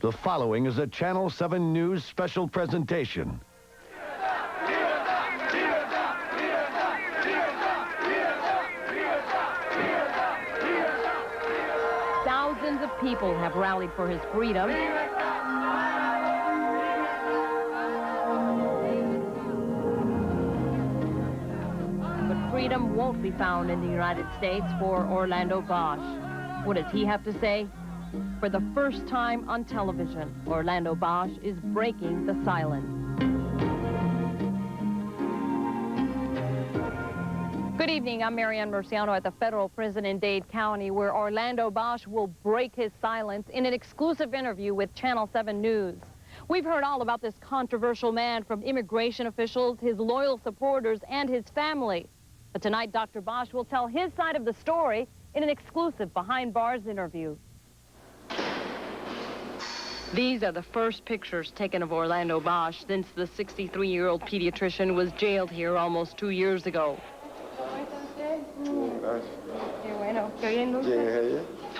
The following is a Channel 7 News special presentation. Thousands of people have rallied for his freedom. But freedom won't be found in the United States for Orlando Bosch. What does he have to say? For the first time on television, Orlando Bosch is breaking the silence. Good evening, I'm Marianne Murciano at the federal prison in Dade County, where Orlando Bosch will break his silence in an exclusive interview with Channel 7 News. We've heard all about this controversial man, from immigration officials, his loyal supporters, and his family. But tonight, Dr. Bosch will tell his side of the story in an exclusive behind bars interview. These are the first pictures taken of Orlando Bosch since the 63-year-old pediatrician was jailed here almost 2 years ago.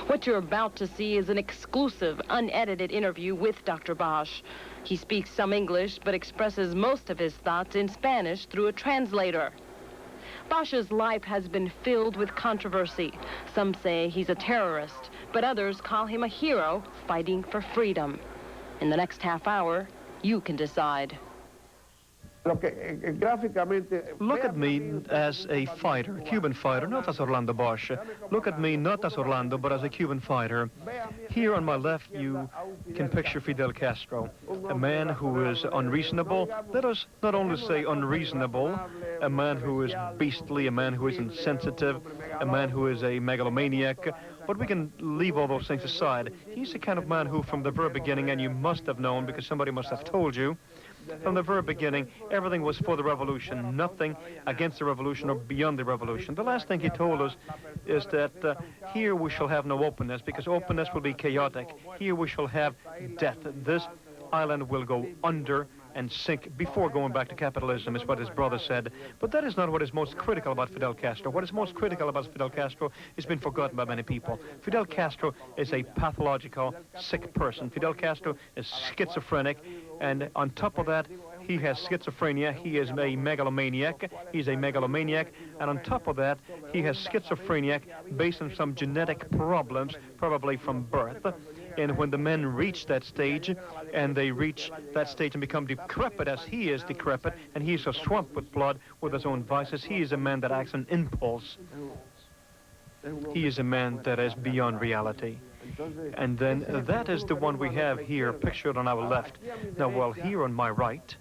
What you're about to see is an exclusive, unedited interview with Dr. Bosch. He speaks some English, but expresses most of his thoughts in Spanish through a translator. Bosch's life has been filled with controversy. Some say he's a terrorist, but others call him a hero fighting for freedom. In the next half hour, you can decide. Look at me as a fighter, Cuban fighter, not as Orlando Bosch. Look at me not as Orlando, but as a Cuban fighter. Here on my left, you can picture Fidel Castro, a man who is unreasonable. Let us not only say unreasonable, a man who is beastly, a man who is insensitive, a man who is a megalomaniac, but we can leave all those things aside. He's the kind of man who, from the very beginning, and you must have known because somebody must have told you, from the very beginning, everything was for the revolution, nothing against the revolution or beyond the revolution. The last thing he told us is that here we shall have no openness, because openness will be chaotic. Here we shall have death. This island will go under and sink before going back to capitalism, is what his brother said. But that is not what is most critical about Fidel Castro. What is most critical about Fidel Castro has been forgotten by many people. Fidel Castro is a pathological, sick person. Fidel Castro is schizophrenic, and on top of that, he has schizophrenia. He is a megalomaniac. He's a megalomaniac, and on top of that, he has schizophrenia based on some genetic problems, probably from birth. And when the men reach that stage, and they reach that stage and become decrepit, as he is decrepit, and he is so swamped with blood, with his own vices, he is a man that acts on impulse. He is a man that is beyond reality. And then that is the one we have here pictured on our left. Now, well, here on my right,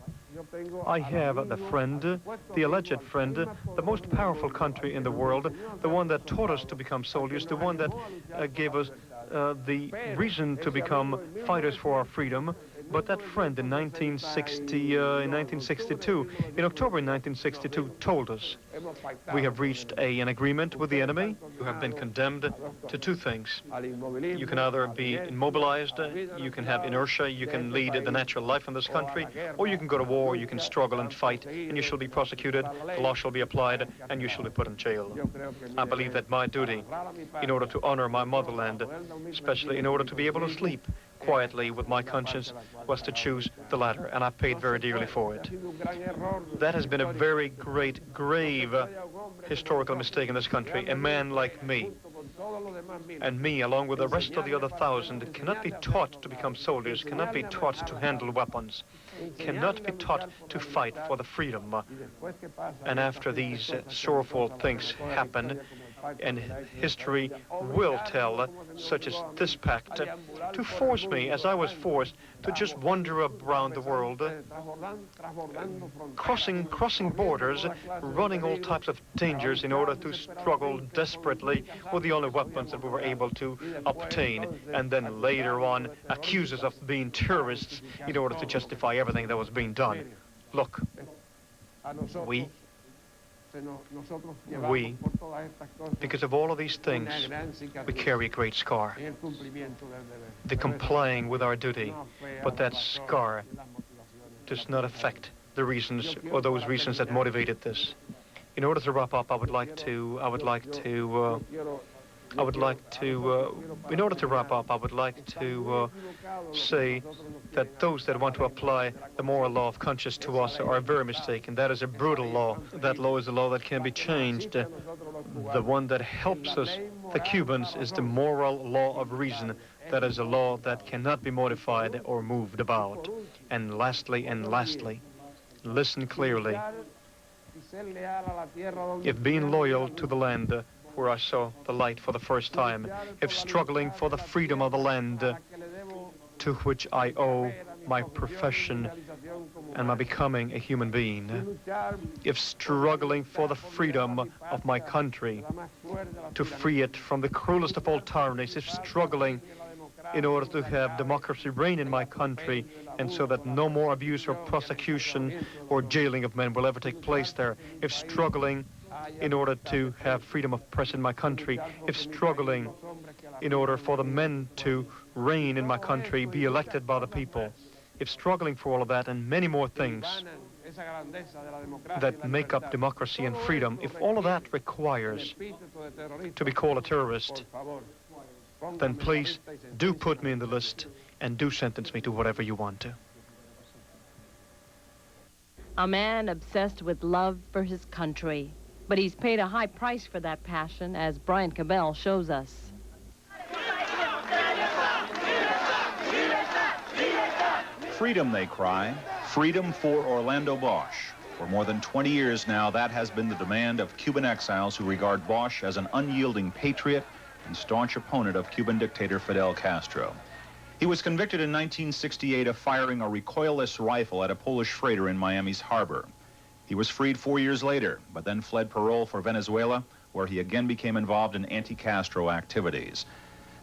I have the friend, the alleged friend, the most powerful country in the world, the one that taught us to become soldiers, the one that gave us the reason to become fighters for our freedom. But that friend in 1962, in October 1962, told us, we have reached an agreement with the enemy. You have been condemned to two things. You can either be immobilized, you can have inertia, you can lead the natural life in this country, or you can go to war, you can struggle and fight, and you shall be prosecuted, the law shall be applied, and you shall be put in jail. I believe that my duty, in order to honor my motherland, especially in order to be able to sleep quietly with my conscience, was to choose the latter, and I paid very dearly for it. That has been a very great, grave historical mistake in this country. A man like me, and me, along with the rest of the other 1,000, cannot be taught to become soldiers, cannot be taught to handle weapons, cannot be taught to fight for the freedom. And after these sorrowful things happen, and history will tell, such as this pact, to force me, as I was forced, to just wander around the world, crossing borders, running all types of dangers in order to struggle desperately with the only weapons that we were able to obtain, and then later on accuse us of being terrorists in order to justify everything that was being done. Look, we, because of all of these things, we carry a great scar. The complying with our duty, but that scar does not affect the reasons or those reasons that motivated this. In order to wrap up, I would like to I would like to, in order to wrap up, I would like to say that those that want to apply the moral law of conscience to us are very mistaken. That is a brutal law. That law is a law that can be changed. The one that helps us, the Cubans, is the moral law of reason. That is a law that cannot be modified or moved about. And lastly, listen clearly. If being loyal to the land where I saw the light for the first time, if struggling for the freedom of the land to which I owe my profession and my becoming a human being, if struggling for the freedom of my country, to free it from the cruelest of all tyrannies, if struggling in order to have democracy reign in my country, and so that no more abuse or prosecution or jailing of men will ever take place there, if struggling in order to have freedom of press in my country, if struggling in order for the men to reign in my country, be elected by the people, if struggling for all of that and many more things that make up democracy and freedom, if all of that requires to be called a terrorist, then please do put me in the list and do sentence me to whatever you want to. A man obsessed with love for his country. But he's paid a high price for that passion, as Brian Cabell shows us. Freedom, they cry. Freedom for Orlando Bosch. For more than 20 years now, that has been the demand of Cuban exiles who regard Bosch as an unyielding patriot and staunch opponent of Cuban dictator Fidel Castro. He was convicted in 1968 of firing a recoilless rifle at a Polish freighter in Miami's harbor. He was freed 4 years later, but then fled parole for Venezuela, where he again became involved in anti-Castro activities.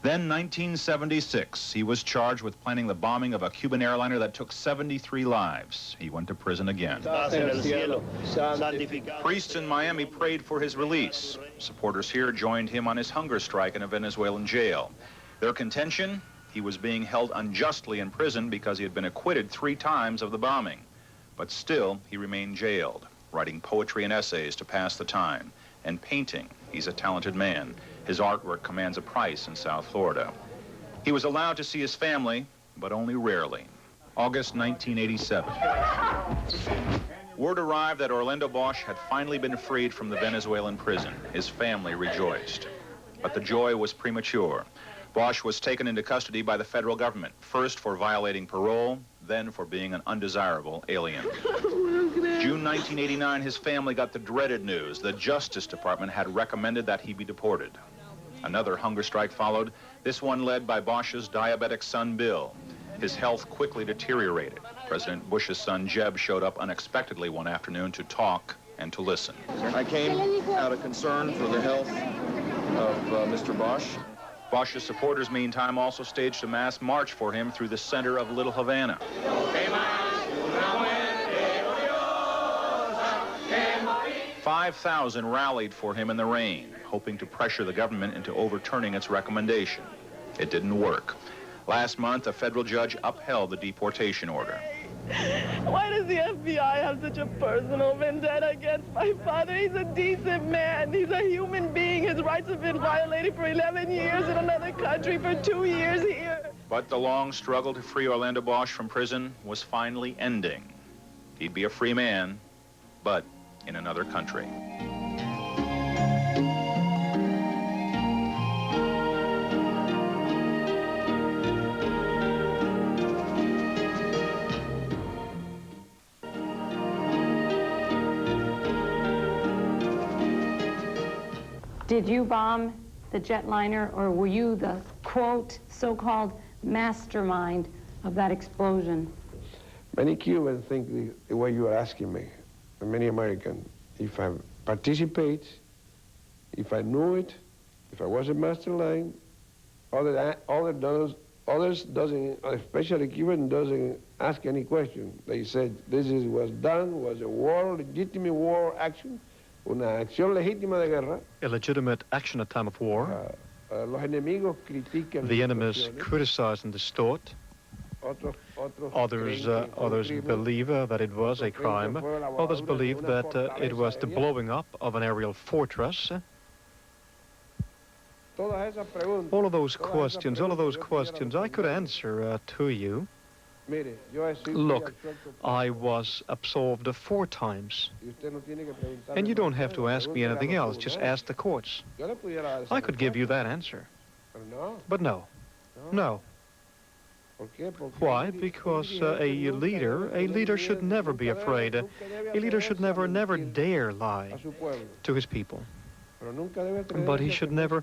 Then, 1976, he was charged with planning the bombing of a Cuban airliner that took 73 lives. He went to prison again. Priests in Miami prayed for his release. Supporters here joined him on his hunger strike in a Venezuelan jail. Their contention? He was being held unjustly in prison because he had been acquitted 3 times of the bombing. But still, he remained jailed, writing poetry and essays to pass the time, and painting. He's a talented man. His artwork commands a price in South Florida. He was allowed to see his family, but only rarely. August 1987. Word arrived that Orlando Bosch had finally been freed from the Venezuelan prison. His family rejoiced. But the joy was premature. Bosch was taken into custody by the federal government, first for violating parole, then for being an undesirable alien. June 1989, his family got the dreaded news. The Justice Department had recommended that he be deported. Another hunger strike followed, this one led by Bosch's diabetic son, Bill. His health quickly deteriorated. President Bush's son, Jeb, showed up unexpectedly one afternoon to talk and to listen. I came out of concern for the health of Mr. Bosch. Bosch's supporters, meantime, also staged a mass march for him through the center of Little Havana. 5,000 rallied for him in the rain, hoping to pressure the government into overturning its recommendation. It didn't work. Last month, a federal judge upheld the deportation order. Why does the FBI have such a personal vendetta against my father? He's a decent man. He's a human being. His rights have been violated for 11 years in another country, for 2 years here. But the long struggle to free Orlando Bosch from prison was finally ending. He'd be a free man, but in another country. Did you bomb the jetliner, or were you the, quote, so-called mastermind of that explosion? Many Cubans think the way you are asking me, and many Americans. If I participate, if I knew it, if I was a mastermind, others doesn't, especially Cuban, doesn't ask any question. They said was done, was a war, legitimate war action, una acción legítima de guerra. A legitimate action at time of war. Los enemigos critican. The enemies criticize and distort. Others believe that it was a crime. Others believe that it was the blowing up of an aerial fortress. All of those questions, I could answer to you. Look, I was absolved 4 times. And you don't have to ask me anything else, just ask the courts. I could give you that answer. But no. No. Why? Because a leader should never be afraid. A leader should never dare lie to his people. But he should never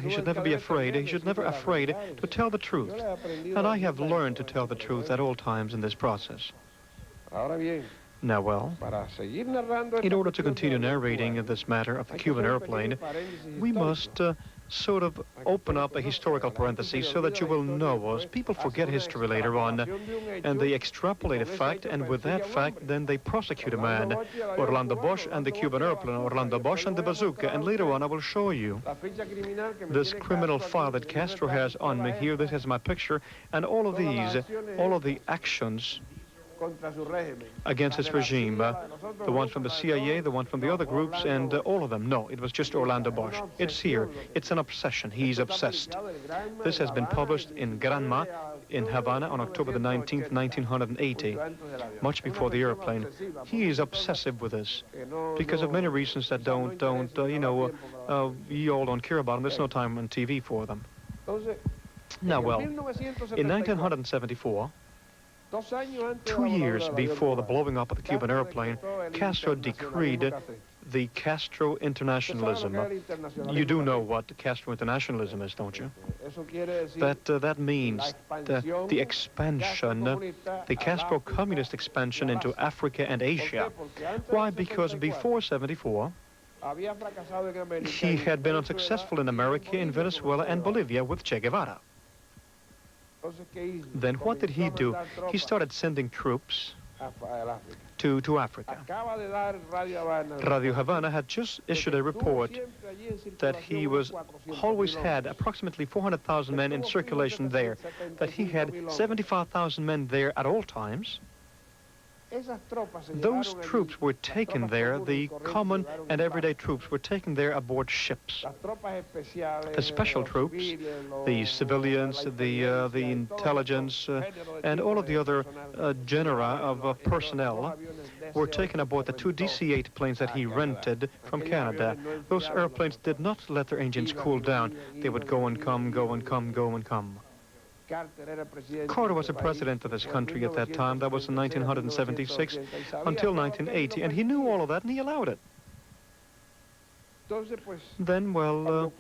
he should never be afraid. He should never afraid to tell the truth. And I have learned to tell the truth at all times in this process. Now, well, in order to continue narrating this matter of the Cuban airplane, we must sort of open up a historical parenthesis so that you will know us. People forget history later on, and they extrapolate a fact, and with that fact, then they prosecute a man. Orlando Bosch and the Cuban airplane, Orlando Bosch and the bazooka, and later on I will show you this criminal file that Castro has on me here. This is my picture, and all of the actions against his regime, the ones from the CIA, the one from the other groups, and all of them. No, it was just Orlando Bosch. It's here. It's an obsession. He's obsessed. This has been published in Granma in Havana on October the 19th, 1980, much before the airplane. He is obsessive with this because of many reasons that you all don't care about them. There's no time on TV for them. Now, well, in 1974, 2 years before the blowing up of the Cuban airplane, Castro decreed the Castro Internationalism. You do know what Castro Internationalism is, don't you? That means the expansion, the Castro communist expansion into Africa and Asia. Why? Because before 74, he had been unsuccessful in America, in Venezuela, and Bolivia with Che Guevara. Then what did he do? He started sending troops to Africa. Radio Havana had just issued a report that he always had approximately 400,000 men in circulation there, that he had 75,000 men there at all times. Those troops were taken there, the common and everyday troops were taken there aboard ships. The special troops, the civilians, the intelligence, and all of the other genera of personnel were taken aboard the 2 DC-8 planes that he rented from Canada. Those airplanes did not let their engines cool down. They would go and come, go and come, go and come. Carter was the president of this country at that time. That was in 1976 until 1980, and he knew all of that, and he allowed it. Then, well,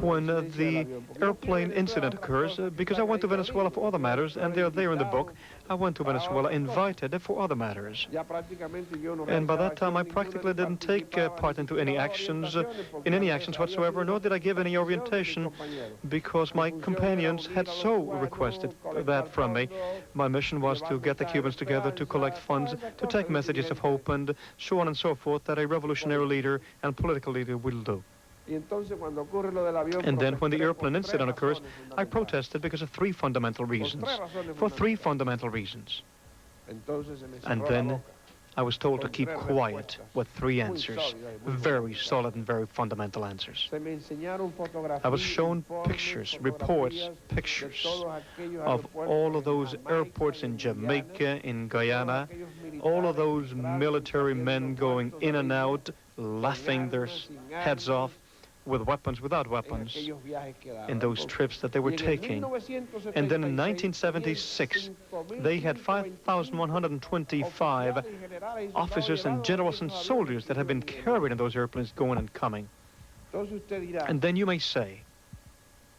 when the airplane incident occurs, because I went to Venezuela for other matters, and they're there in the book, I went to Venezuela invited for other matters. And by that time, I practically didn't take part into any actions whatsoever, nor did I give any orientation, because my companions had so requested that from me. My mission was to get the Cubans together, to collect funds, to take messages of hope, and so on and so forth, that a revolutionary leader and political leader will do. And then when the airplane incident occurs, I protested because of 3 fundamental reasons. For 3 fundamental reasons. And then I was told to keep quiet with 3 answers. Very solid and very fundamental answers. I was shown pictures, reports, pictures of all of those airports in Jamaica, in Guyana, all of those military men going in and out, laughing their heads off, with weapons, without weapons, in those trips that they were taking. And then in 1976, they had 5,125 officers and generals and soldiers that had been carried in those airplanes going and coming. And then you may say,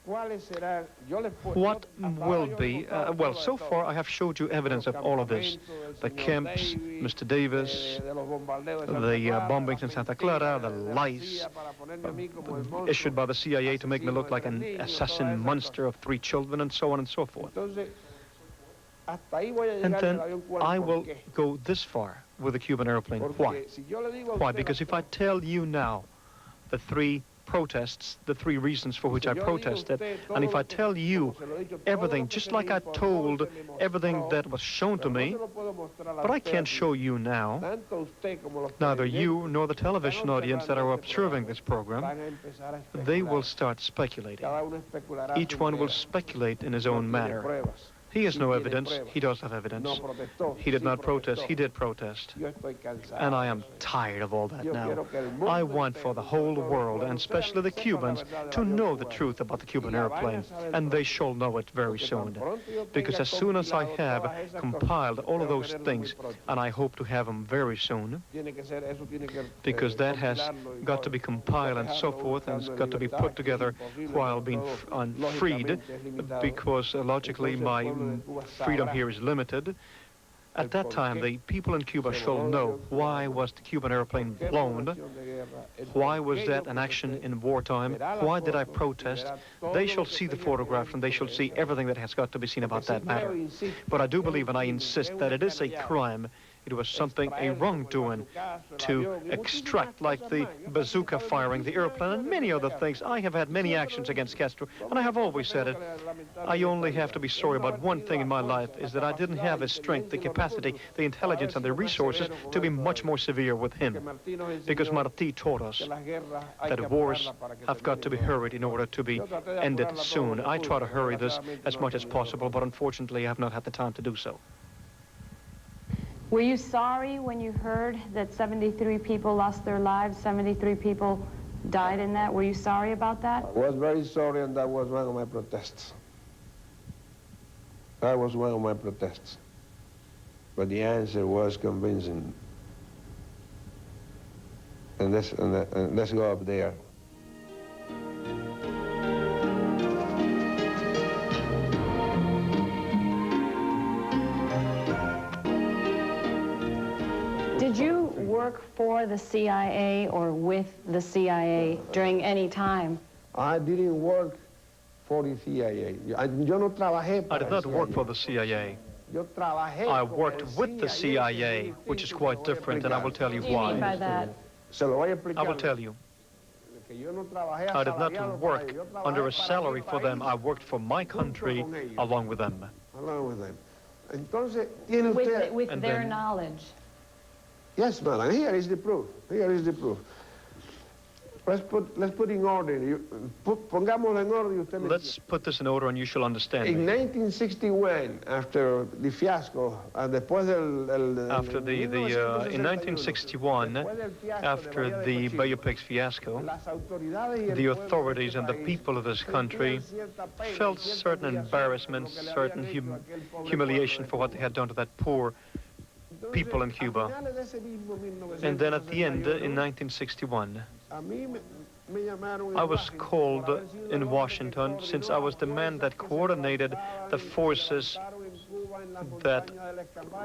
what will be, well, so far I have showed you evidence of all of this. The camps, Mr. Davis, the bombings in Santa Clara, the lies issued by the CIA to make me look like an assassin monster of 3 children, and so on and so forth. And then I will go this far with the Cuban airplane. Why? Why? Because if I tell you now the 3 protests, the 3 reasons for which I protested. And if I tell you everything, just like I told everything that was shown to me, but I can't show you now, neither you nor the television audience that are observing this program, they will start speculating. Each one will speculate in his own manner. He has no evidence. He does have evidence. He did not protest. He did protest. And I am tired of all that now. I want for the whole world, and especially the Cubans, to know the truth about the Cuban airplane. And they shall know it very soon. Because as soon as I have compiled all of those things, and I hope to have them very soon, because that has got to be compiled and so forth, and it's got to be put together while being freed, because logically my freedom here is limited. At that time, the people in Cuba shall know why was the Cuban airplane blown, why was that an action in wartime, why did I protest. They shall see the photographs and they shall see everything that has got to be seen about that matter. But I do believe and I insist that it is a crime. It was something, a wrongdoing, to extract, like the bazooka firing, the airplane, and many other things. I have had many actions against Castro, and I have always said it. I only have to be sorry about one thing in my life, is that I didn't have the strength, the capacity, the intelligence, and the resources to be much more severe with him. Because Martí taught us that wars have got to be hurried in order to be ended soon. I try to hurry this as much as possible, but unfortunately I have not had the time to do so. Were you sorry when you heard that 73 people lost their lives, 73 people died in that? Were you sorry about that? I was very sorry, and that was one of my protests. That was one of my protests. But the answer was convincing. And let's go up there. Did you work for the CIA or with the CIA during any time? I didn't work for the CIA. I did not work for the CIA. I worked with the CIA, which is quite different, and I will tell you What do you why. mean by that? I will tell you. I did not work under a salary for them. I worked for my country along with them. Along with them. With their knowledge. Yes, madam. Here is the proof. Here is the proof. Let's put in order. Pongámoslo en orden y usted me Let's put this in order and you shall understand In me. 1961, after the fiasco, después In 1961, after the Bay of Pigs fiasco, the authorities and the people of this country felt certain embarrassment, certain humiliation for what they had done to that poor people in Cuba. And then at the end, in 1961, I was called in Washington, since I was the man that coordinated the forces that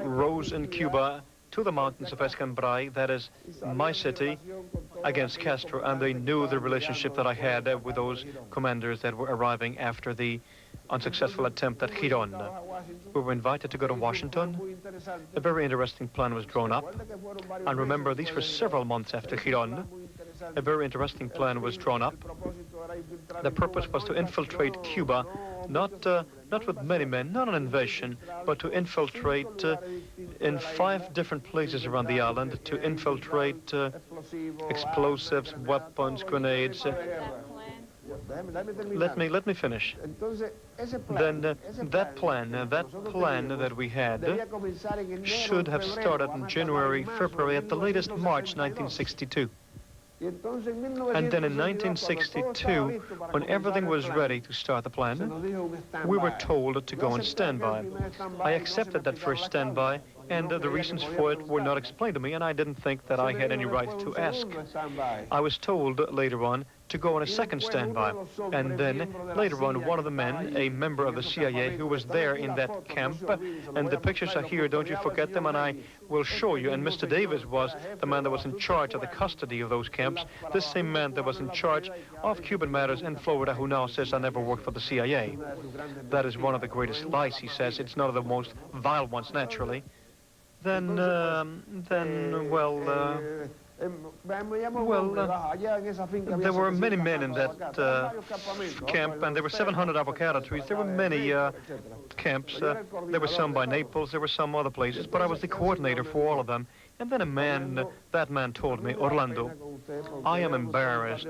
rose in Cuba to the mountains of Escambray, that is my city, against Castro, and they knew the relationship that I had with those commanders that were arriving after the unsuccessful attempt at Giron. We were invited to go to Washington. A very interesting plan was drawn up. And remember, these were several months after Giron. A very interesting plan was drawn up. The purpose was to infiltrate Cuba, not with many men, not an invasion, but to infiltrate in 5 different places around the island, to infiltrate explosives, weapons, grenades. Let me finish. Then that plan that we had should have started in January, February, at the latest March 1962. And then in 1962, when everything was ready to start the plan, we were told to go on standby. I accepted that first standby, and the reasons for it were not explained to me, and I didn't think that I had any right to ask. I was told later on to go on a second standby, and then later on one of the men, a member of the CIA who was there in that camp, and the pictures are here, don't you forget them, and I will show you, and Mr. Davis was the man that was in charge of the custody of those camps, this same man that was in charge of Cuban matters in Florida, who now says I never worked for the CIA. That is one of the greatest lies, he says. It's not of the most vile ones, naturally. Then, well, Well, there were many men in that camp, and there were 700 avocado trees. There were many camps. There were some by Naples, there were some other places, but I was the coordinator for all of them. And then that man told me, Orlando, I am embarrassed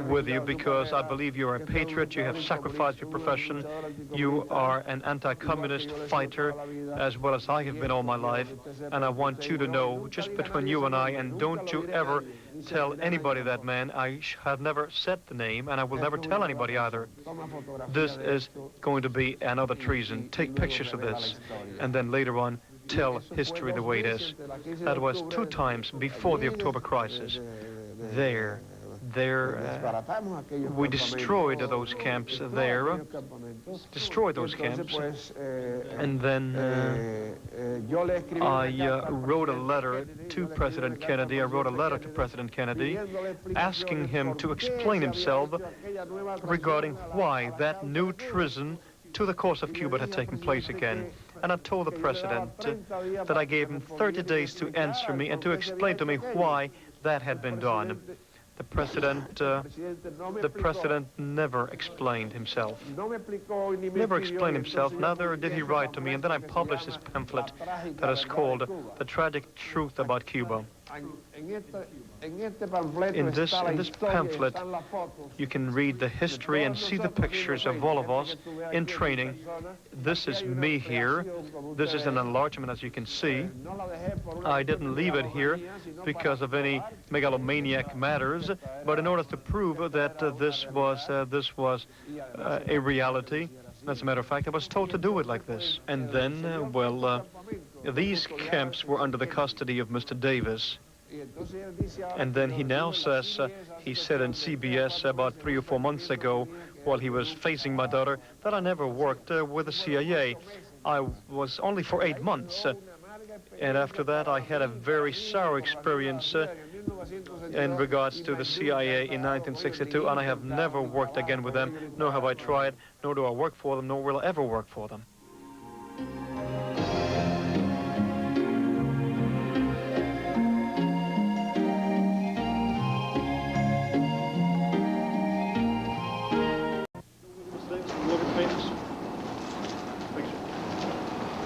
with you because I believe you're a patriot, you have sacrificed your profession, you are an anti-communist fighter, as well as I have been all my life, and I want you to know, just between you and I, and don't you ever tell anybody that man. I have never said the name, and I will never tell anybody either. This is going to be another treason. Take pictures of this, and then later on, tell history the way it is. That was 2 times before the October crisis. We destroyed those camps there, destroyed those camps, and then I wrote a letter to President Kennedy. I wrote a letter to President Kennedy asking him to explain himself regarding why that new treason to the cause of Cuba had taken place again. And I told the president that I gave him 30 days to answer me and to explain to me why that had been done. The president never explained himself. Never explained himself, neither did he write to me. And then I published this pamphlet that is called The Tragic Truth About Cuba. In this pamphlet, you can read the history and see the pictures of all of us in training. This is me here. This is an enlargement, as you can see. I didn't leave it here because of any megalomaniac matters, but in order to prove that this was a reality. As a matter of fact, I was told to do it like this. And then, these camps were under the custody of Mr. Davis. And then he now says, he said in CBS about 3 or 4 months ago, while he was facing my daughter, that I never worked with the CIA. I was only for 8 months. And after that, I had a very sour experience in regards to the CIA in 1962, and I have never worked again with them, nor have I tried, nor do I work for them, nor will I ever work for them.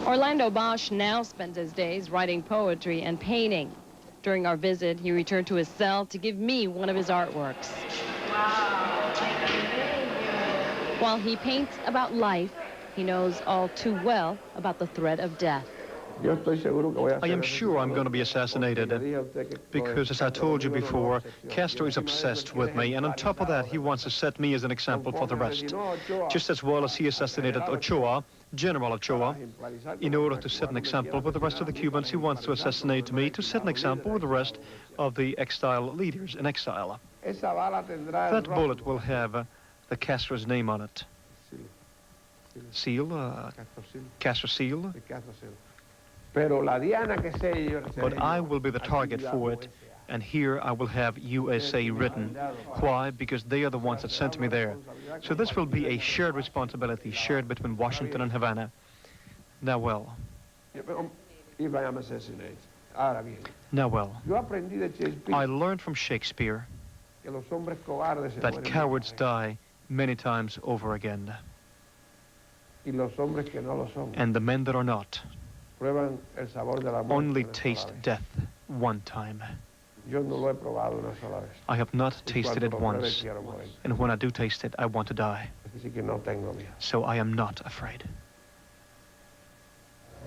Orlando Bosch now spends his days writing poetry and painting. During our visit, he returned to his cell to give me one of his artworks. Wow. While he paints about life, he knows all too well about the threat of death. I am sure I'm going to be assassinated because, as I told you before, Castro is obsessed with me, and on top of that, he wants to set me as an example for the rest. Just as well as he assassinated Ochoa, General Ochoa, in order to set an example with the rest of the Cubans, he wants to assassinate me to set an example with the rest of the exile leaders in exile. That bullet will have the Castro's name on it. Seal? Castro seal? But I will be the target for it, and here I will have USA written. Why? Because they are the ones that sent me there. So this will be a shared responsibility, shared between Washington and Havana. Now well. If I am assassinated. Now well. I learned from Shakespeare that cowards die many times over again. And the men that are not only taste death one time. I have not tasted it once, and when I do taste it, I want to die. So I am not afraid.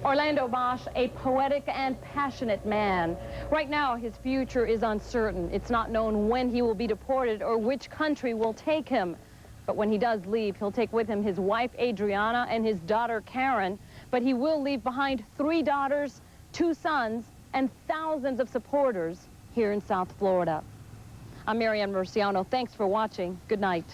Orlando Bosch, a poetic and passionate man. Right now, his future is uncertain. It's not known when he will be deported or which country will take him. But when he does leave, he'll take with him his wife, Adriana, and his daughter, Karen. But he will leave behind 3 daughters, 2 sons, and thousands of supporters here in South Florida. I'm Marianne Murciano. Thanks for watching. Good night.